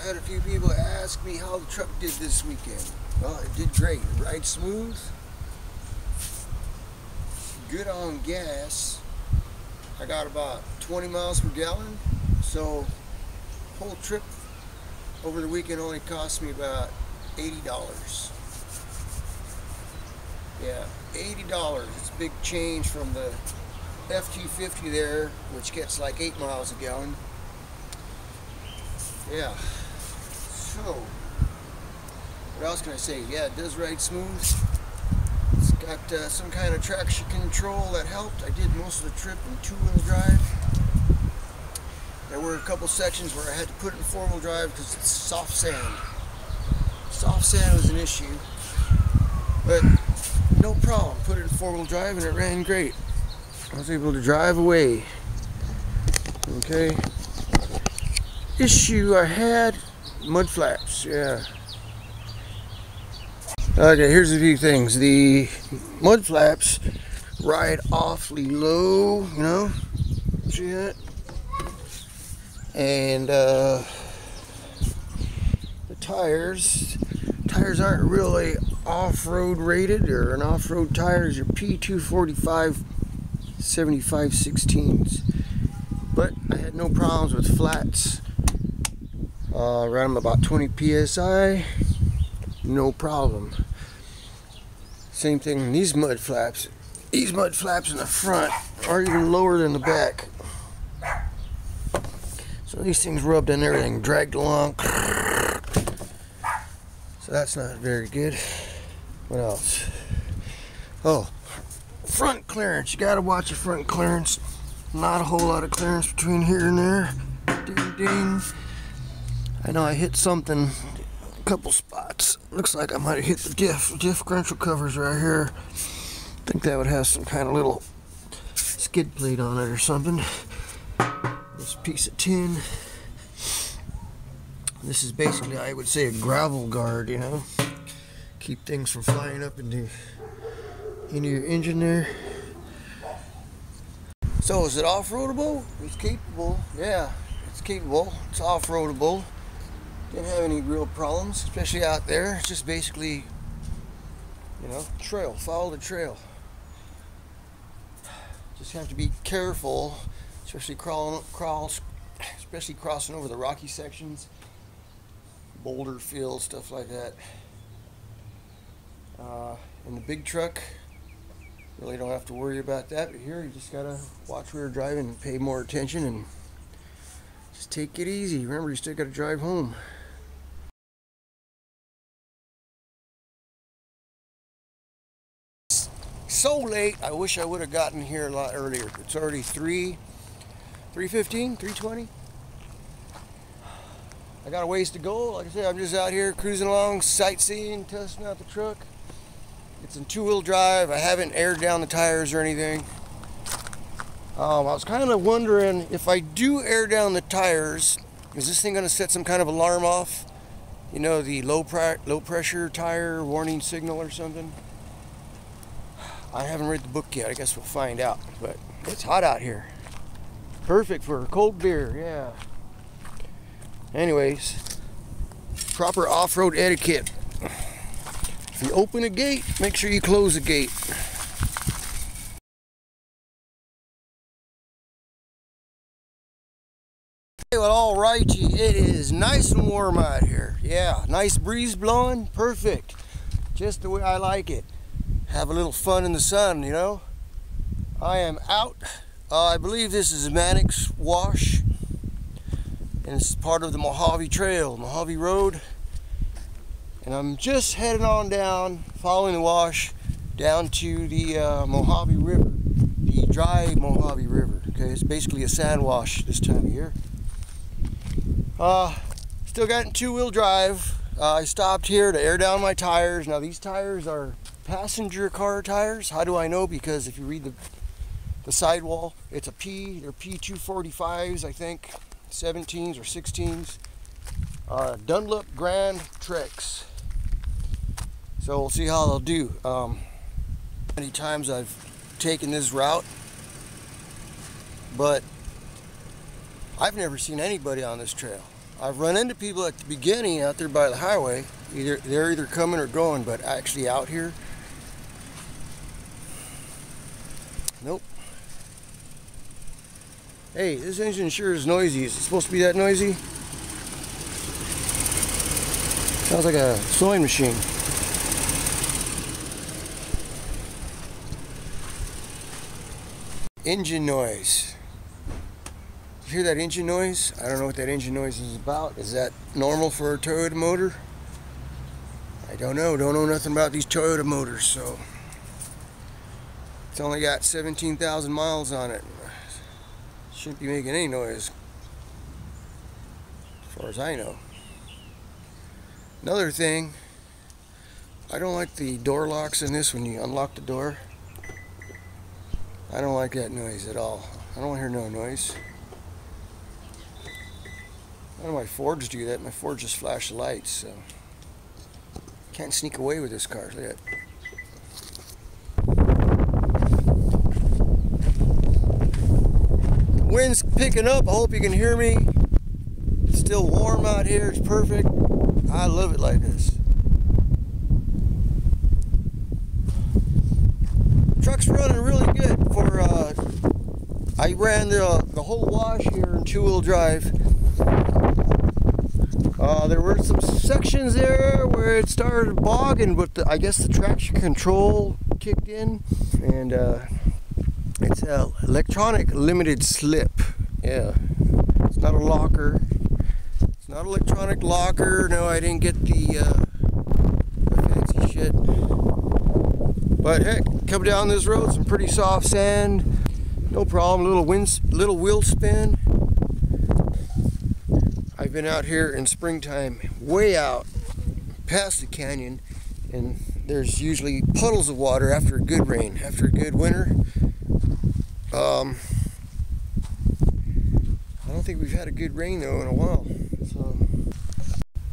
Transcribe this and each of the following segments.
had a few people ask me how the truck did this weekend. Well, it did great. It rides smooth. Good on gas. I got about 20 miles per gallon. So, whole trip over the weekend only cost me about $80. Yeah, $80. It's a big change from the FT50 there, which gets like 8 miles a gallon. Yeah. So, what else can I say? Yeah, it does ride smooth. It's got some kind of traction control that helped. I did most of the trip in 2-wheel drive. There were a couple sections where I had to put it in 4-wheel drive because it's soft sand. Soft sand was an issue, but no problem. Put it in 4-wheel drive and it ran great. I was able to drive away. Okay. Issue I had, mud flaps. Yeah. Okay, here's a few things. The mud flaps ride awfully low, you know. See that? And the tires aren't really off-road rated, or an off-road tires are P245 75/16s. But I had no problems with flats. Ran them about 20 psi, no problem. Same thing in these mud flaps. These mud flaps in the front are even lower than the back. So these things rubbed on everything, dragged along. So that's not very good. What else? Oh, front clearance. You gotta watch your front clearance. Not a whole lot of clearance between here and there. Ding ding. I know I hit something, a couple spots. Looks like I might have hit the differential covers right here. I think that would have some kind of little skid plate on it or something. This piece of tin. This is basically, I would say, a gravel guard, you know. Keep things from flying up into your engine there. So is it off-roadable? It's capable. Yeah, it's capable. It's off-roadable. Didn't have any real problems, especially out there. It's just basically, you know, trail. Follow the trail. Just have to be careful, especially especially crossing over the rocky sections, boulder fields, stuff like that. In the big truck, really don't have to worry about that. But here, you just gotta watch where you're driving and pay more attention and just take it easy. Remember, you still gotta drive home. So late, I wish I would have gotten here a lot earlier. It's already 3:15, 3:20. I got a ways to go. Like I said, I'm just out here cruising along, sightseeing, testing out the truck. It's in 2-wheel drive. I haven't aired down the tires or anything. I was kind of wondering, if I do air down the tires, is this thing going to set some kind of alarm off? You know, the low pressure tire warning signal or something? I haven't read the book yet. I guess we'll find out. But it's hot out here. Perfect for a cold beer, yeah. Anyways, proper off-road etiquette. If you open a gate, make sure you close the gate. Well, alrighty, it is nice and warm out here. Yeah, nice breeze blowing, perfect. Just the way I like it. Have a little fun in the sun, you know. I am out. I believe this is Mannix Wash, and it's part of the Mojave Trail, Mojave Road. And I'm just heading on down, following the wash, down to the Mojave River, the dry Mojave River. Okay, it's basically a sand wash this time of year. Still got in 2-wheel drive. I stopped here to air down my tires. Now these tires are passenger car tires. How do I know? Because if you read the sidewall, it's a P. They're P245s, I think, 17s or 16s. Dunlop Grand Treks. So we'll see how they'll do. Many times I've taken this route, but I've never seen anybody on this trail. I've run into people at the beginning out there by the highway. They're either coming or going, but actually out here, nope. Hey, this engine sure is noisy. Is it supposed to be that noisy? Sounds like a sewing machine. Engine noise. You hear that engine noise? I don't know what that engine noise is about. Is that normal for a Toyota motor? I don't know. Don't know nothing about these Toyota motors, so. It's only got 17,000 miles on it. Shouldn't be making any noise, as far as I know. Another thing, I don't like the door locks in this when you unlock the door. I don't like that noise at all. I don't want to hear no noise. None of my Fords do that. My Ford just flash the lights, so can't sneak away with this car. Look at that. Wind's picking up. I hope you can hear me. It's still warm out here. It's perfect. I love it like this. Truck's running really good. For I ran the whole wash here in two-wheel drive. There were some sections there where it started bogging, but I guess the traction control kicked in, and it's a electronic limited slip. Yeah, it's not a locker. It's not an electronic locker. No, I didn't get the fancy shit. But heck, come down this road, some pretty soft sand, no problem. Little wheel spin. I've been out here in springtime, way out past the canyon, and there's usually puddles of water after a good rain, after a good winter. I don't think we've had a good rain though in a while. So,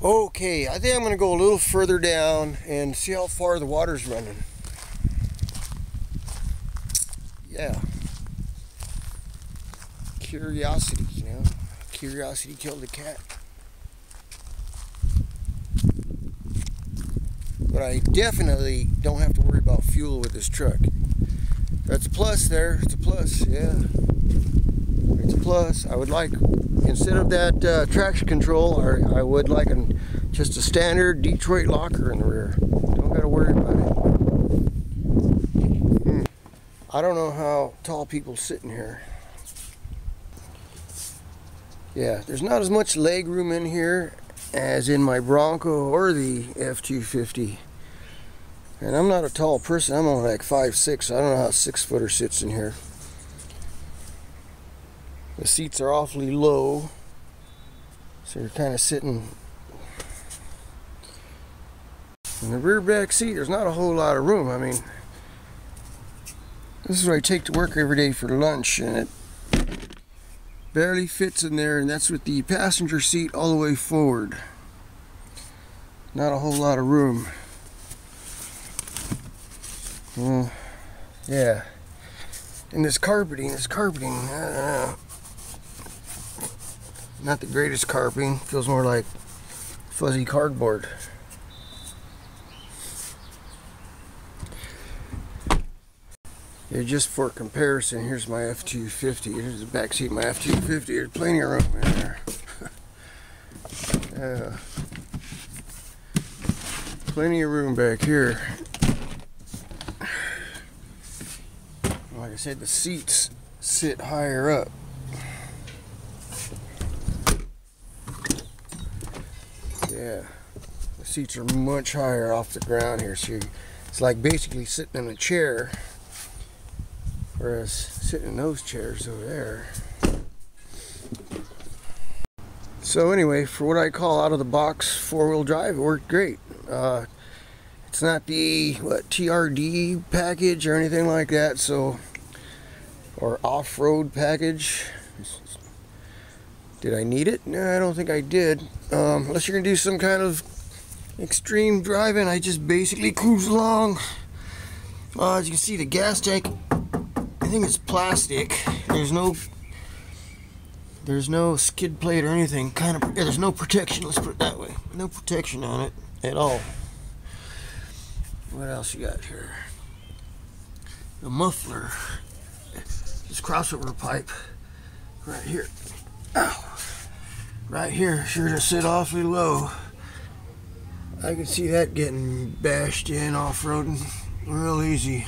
okay, I think I'm gonna go a little further down and see how far the water's running. Yeah. Curiosity, you know. Curiosity killed the cat. But I definitely don't have to worry about fuel with this truck. That's a plus there. It's a plus, yeah. It's a plus. I would like, instead of that traction control, I would like just a standard Detroit locker in the rear. Don't got to worry about it. I don't know how tall people sit in here. Yeah, there's not as much leg room in here as in my Bronco or the F-250. And I'm not a tall person. I'm only like 5'6". I don't know how a 6-footer sits in here. The seats are awfully low, so you're kind of sitting in the rear back seat. There's not a whole lot of room. I mean, this is what I take to work every day for lunch, and it barely fits in there, and that's with the passenger seat all the way forward. Not a whole lot of room. Yeah. And this carpeting, I don't know. Not the greatest carpeting. Feels more like fuzzy cardboard. Yeah, just for comparison, here's my F-250. Here's the back seat of my F-250. There's plenty of room in there. Plenty of room back here. Like I said, the seats sit higher up. Yeah, the seats are much higher off the ground here, so it's like basically sitting in a chair. Whereas sitting in those chairs over there. So anyway, for what I call out of the box 4-wheel drive, it worked great. It's not the TRD package or anything like that, so, or off-road package. Did I need it? No, I don't think I did. Unless you're gonna do some kind of extreme driving, I just basically cruise along. As you can see, the gas tank, I think it's plastic. There's no There's no skid plate or anything. There's no protection. Let's put it that way. No protection on it at all. What else you got here? The muffler. This crossover pipe right here. Ow. Right here, sure to sit awfully low. I can see that getting bashed in off-roading real easy.